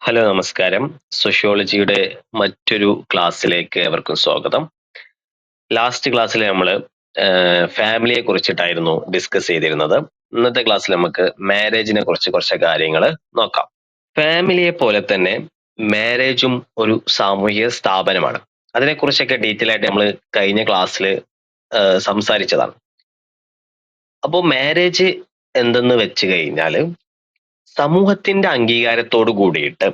Hello നമസ്കാരം. സോഷ്യോളജിയുടെ മറ്റൊരു ക്ലാസ്സിലേക്ക് ഏവർക്കും സ്വാഗതം. ലാസ്റ്റ് ക്ലാസ്സിൽ നമ്മൾ ഫാമിലിയെ കുറിച്ചിട്ടായിരുന്നു ഡിസ്കസ് ചെയ്തിരുന്നത്. ഇന്നത്തെ ക്ലാസ്സിൽ നമുക്ക് മാരേജിനെ കുറിച്ച് കുറച്ച് കാര്യങ്ങൾ നോക്കാം. ഫാമിലിയെ പോലെ തന്നെ മാരേജും ഒരു സാമൂഹിക സ്ഥാപനമാണ്. അതിനെക്കുറിച്ചൊക്കെ ഡീറ്റെയിൽ ആയിട്ട് നമ്മൾ കഴിഞ്ഞ ക്ലാസ്സിൽ സംസാരിച്ചതാണ്. അപ്പോൾ മാരേജ് എന്തെന്ന് വെച്ച് കഴിഞ്ഞാൽ സമൂഹത്തിന്റെ അംഗീകാരത്തോട് കൂടിയിട്ട്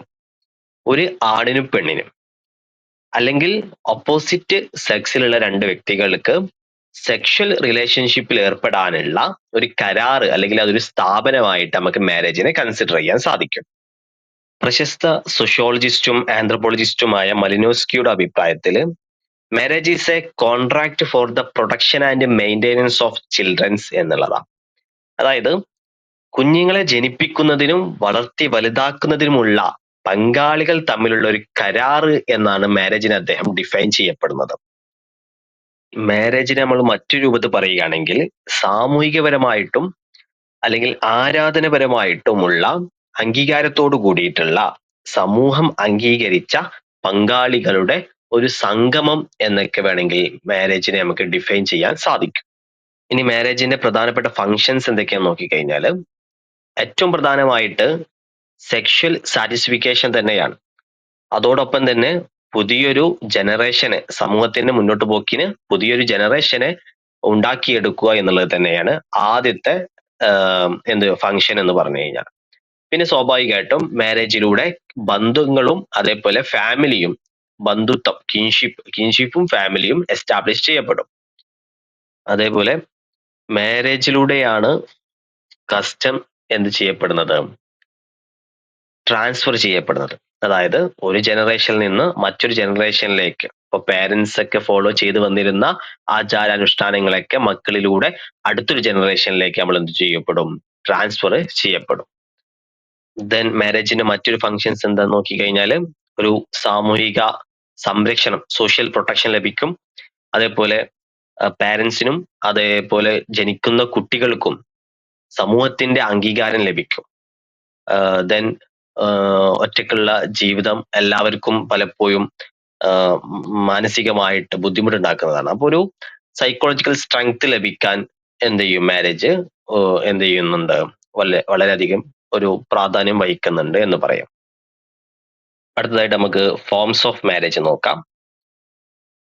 ഒരു ആണിനും പെണ്ണിനും അല്ലെങ്കിൽ ഓപ്പോസിറ്റ് സെക്സിലുള്ള രണ്ട് വ്യക്തികൾക്ക് സെക്ഷൽ റിലേഷൻഷിപ്പിൽ ഏർപ്പെടാനുള്ള ഒരു കരാറ് അല്ലെങ്കിൽ അതൊരു സ്ഥാപനമായിട്ട് നമുക്ക് മാരേജിനെ കൺസിഡർ ചെയ്യാൻ സാധിക്കും. പ്രശസ്ത സോഷ്യോളജിസ്റ്റും ആന്ത്രപ്പോളജിസ്റ്റുമായ മലിനോസ്കിയുടെ അഭിപ്രായത്തിൽ marriage is A contract for the protection and maintenance of children's എന്നുള്ളതാണ്. അതായത് കുഞ്ഞുങ്ങളെ ജനിപ്പിക്കുന്നതിനും വളർത്തി വലുതാക്കുന്നതിനുമുള്ള പങ്കാളികൾ തമ്മിലുള്ള ഒരു കരാറ് എന്നാണ് മാരേജിനെ അദ്ദേഹം ഡിഫൈൻ ചെയ്യപ്പെടുന്നത്. മാരേജിനെ നമ്മൾ മറ്റു രൂപത്തിൽ പറയുകയാണെങ്കിൽ സാമൂഹികപരമായിട്ടും അല്ലെങ്കിൽ ആരാധനപരമായിട്ടുമുള്ള അംഗീകാരത്തോട് കൂടിയിട്ടുള്ള സമൂഹം അംഗീകരിച്ച പങ്കാളികളുടെ ഒരു സംഗമം എന്നൊക്കെ വേണമെങ്കിൽ മാരേജിനെ നമുക്ക് ഡിഫൈൻ ചെയ്യാൻ സാധിക്കും. ഇനി മാരേജിന്റെ പ്രധാനപ്പെട്ട ഫങ്ഷൻസ് എന്തൊക്കെയാണെന്ന് നോക്കിക്കഴിഞ്ഞാൽ ഏറ്റവും പ്രധാനമായിട്ട് സെക്ഷൽ സാറ്റിസ്ഫിക്കേഷൻ തന്നെയാണ്. അതോടൊപ്പം തന്നെ പുതിയൊരു ജനറേഷന്, സമൂഹത്തിന്റെ മുന്നോട്ട് പോക്കിന് പുതിയൊരു ജനറേഷനെ ഉണ്ടാക്കിയെടുക്കുക എന്നുള്ളത് തന്നെയാണ് ആദ്യത്തെ ഫങ്ഷൻ എന്ന് പറഞ്ഞു കഴിഞ്ഞാൽ. പിന്നെ സ്വാഭാവികമായിട്ടും മാരേജിലൂടെ ബന്ധങ്ങളും അതേപോലെ ഫാമിലിയും, ബന്ധുത്വം, കിൻഷിപ്പും ഫാമിലിയും എസ്റ്റാബ്ലിഷ് ചെയ്യപ്പെടും. അതേപോലെ മാരേജിലൂടെയാണ് കസ്റ്റം എന്ത് ചെയ്യപ്പെടുന്നത്, ട്രാൻസ്ഫർ ചെയ്യപ്പെടുന്നത്. അതായത് ഒരു ജനറേഷനിൽ നിന്ന് മറ്റൊരു ജനറേഷനിലേക്ക്, ഇപ്പൊ പേരൻസ് ഒക്കെ ഫോളോ ചെയ്ത് വന്നിരുന്ന ആചാരാനുഷ്ഠാനങ്ങളൊക്കെ മക്കളിലൂടെ അടുത്തൊരു ജനറേഷനിലേക്ക് നമ്മൾ എന്ത് ചെയ്യപ്പെടും, ട്രാൻസ്ഫർ ചെയ്യപ്പെടും. ദെൻ മാരേജിന്റെ മറ്റൊരു ഫങ്ഷൻസ് എന്താ നോക്കിക്കഴിഞ്ഞാൽ ഒരു സാമൂഹിക സംരക്ഷണം, സോഷ്യൽ പ്രൊട്ടക്ഷൻ ലഭിക്കും. അതേപോലെ പാരൻസിനും അതേപോലെ ജനിക്കുന്ന കുട്ടികൾക്കും സമൂഹത്തിന്റെ അംഗീകാരം ലഭിക്കും. ദെൻ ഒറ്റക്കുള്ള ജീവിതം എല്ലാവർക്കും പലപ്പോഴും മാനസികമായിട്ട് ബുദ്ധിമുട്ടുണ്ടാക്കുന്നതാണ്. അപ്പോൾ ഒരു സൈക്കോളജിക്കൽ സ്ട്രെങ്ത് ലഭിക്കാൻ എന്ത് ചെയ്യും, മാരേജ് എന്ത് ചെയ്യുന്നുണ്ട്, വളരെയധികം ഒരു പ്രാധാന്യം വഹിക്കുന്നുണ്ട് എന്ന് പറയാം. അടുത്തതായിട്ട് നമുക്ക് ഫോംസ് ഓഫ് മാരേജ് നോക്കാം.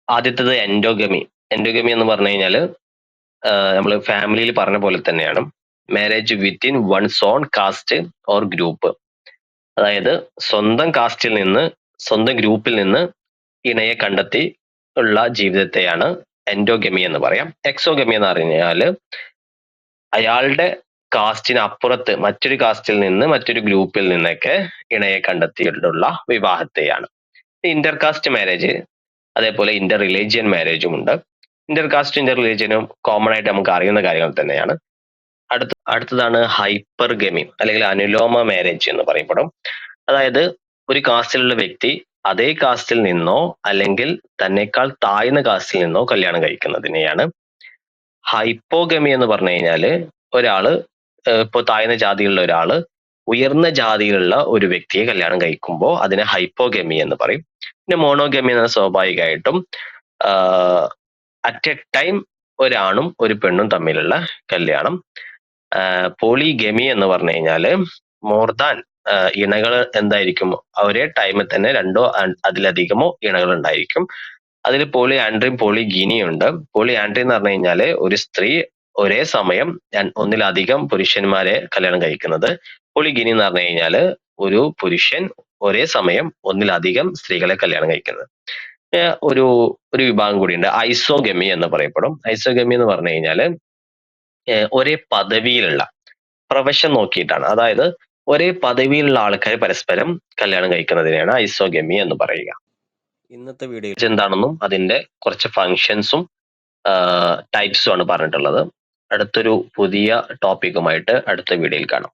ആദ്യത്തേത് എൻഡോഗമി. എൻഡോഗമി എന്ന് പറഞ്ഞു കഴിഞ്ഞാൽ നമ്മൾ ഫാമിലിയിൽ പറഞ്ഞ പോലെ തന്നെയാണ് marriage within one's own caste or group. അതായത് സ്വന്തം കാസ്റ്റിൽ നിന്ന്, സ്വന്തം ഗ്രൂപ്പിൽ നിന്ന് ഇണയെ കണ്ടെത്തി ഉള്ള ജീവിതത്തെയാണ് എൻഡോഗമി എന്ന് പറയാം. എക്സോഗമി എന്ന് പറഞ്ഞാൽ അയാളുടെ കാസ്റ്റിന് അപ്പുറത്ത് മറ്റൊരു കാസ്റ്റിൽ നിന്ന്, മറ്റൊരു ഗ്രൂപ്പിൽ നിന്നൊക്കെ ഇണയെ കണ്ടെത്തിയിട്ടുള്ള വിവാഹത്തെയാണ്. ഇന്റർകാസ്റ്റ് മാരേജ്, അതേപോലെ ഇന്റർ റിലീജിയൻ മാരേജും ഉണ്ട്. ഇന്റർകാസ്റ്റ് ഇന്റർ റിലീജിയനും കോമൺ ആയിട്ട് നമുക്ക് അറിയുന്ന കാര്യങ്ങൾ തന്നെയാണ്. അടുത്തതാണ് ഹൈപ്പർഗമി അല്ലെങ്കിൽ അനുലോമ മാരേജ് എന്ന് പറയപ്പെടും. അതായത് ഒരു കാസ്റ്റിലുള്ള വ്യക്തി അതേ കാസ്റ്റിൽ നിന്നോ അല്ലെങ്കിൽ തന്നെക്കാൾ താഴ്ന്ന കാസ്റ്റിൽ നിന്നോ കല്യാണം കഴിക്കുന്നതിനെയാണ്. ഹൈപ്പോഗമി എന്ന് പറഞ്ഞു കഴിഞ്ഞാല് ഒരാള് ഇപ്പൊ താഴ്ന്ന ജാതിയിലുള്ള ഒരാള് ഉയർന്ന ജാതിയിലുള്ള ഒരു വ്യക്തിയെ കല്യാണം കഴിക്കുമ്പോൾ അതിനെ ഹൈപ്പോഗമി എന്ന് പറയും. പിന്നെ മോണോഗമി എന്ന സ്വാഭാവികമായിട്ടും അറ്റ് എ ടൈം ഒരാണും ഒരു പെണ്ണും തമ്മിലുള്ള കല്യാണം. പോളിഗമി എന്ന് പറഞ്ഞു കഴിഞ്ഞാല് മോർ ദാൻ ഇണകൾ എന്തായിരിക്കും, ഒരേ ടൈമിൽ തന്നെ രണ്ടോ അതിലധികമോ ഇണകൾ ഉണ്ടായിരിക്കും. അതിൽ പോളി ആൻഡ്രിയും പോളി ഗിനിയും ഉണ്ട്. പോളി ആൻഡ്രി എന്ന് പറഞ്ഞു കഴിഞ്ഞാല് ഒരു സ്ത്രീ ഒരേ സമയം ഒന്നിലധികം പുരുഷന്മാരെ കല്യാണം കഴിക്കുന്നത്. പോളിഗിനി എന്ന് പറഞ്ഞു കഴിഞ്ഞാല് ഒരു പുരുഷൻ ഒരേ സമയം ഒന്നിലധികം സ്ത്രീകളെ കല്യാണം കഴിക്കുന്നത്. ഒരു വിഭാഗം കൂടിയുണ്ട്, ഐസോഗമി എന്ന് പറയപ്പെടും. ഐസോഗമി എന്ന് പറഞ്ഞു കഴിഞ്ഞാല് ഒരേ പദവിയിലുള്ള, പ്രൊഫഷൻ നോക്കിയിട്ടാണ്, അതായത് ഒരേ പദവിയിലുള്ള ആൾക്കാർ പരസ്പരം കല്യാണം കഴിക്കുന്നതിനെയാണ് ഐസോഗമി എന്ന് പറയുക. ഇന്നത്തെ വീഡിയോ എന്താണെന്നും അതിന്റെ കുറച്ച് ഫങ്ഷൻസും ടൈപ്സും ആണ് പറഞ്ഞിട്ടുള്ളത്. അടുത്തൊരു പുതിയ ടോപ്പിക്കുമായിട്ട് അടുത്ത വീഡിയോയിൽ കാണാം.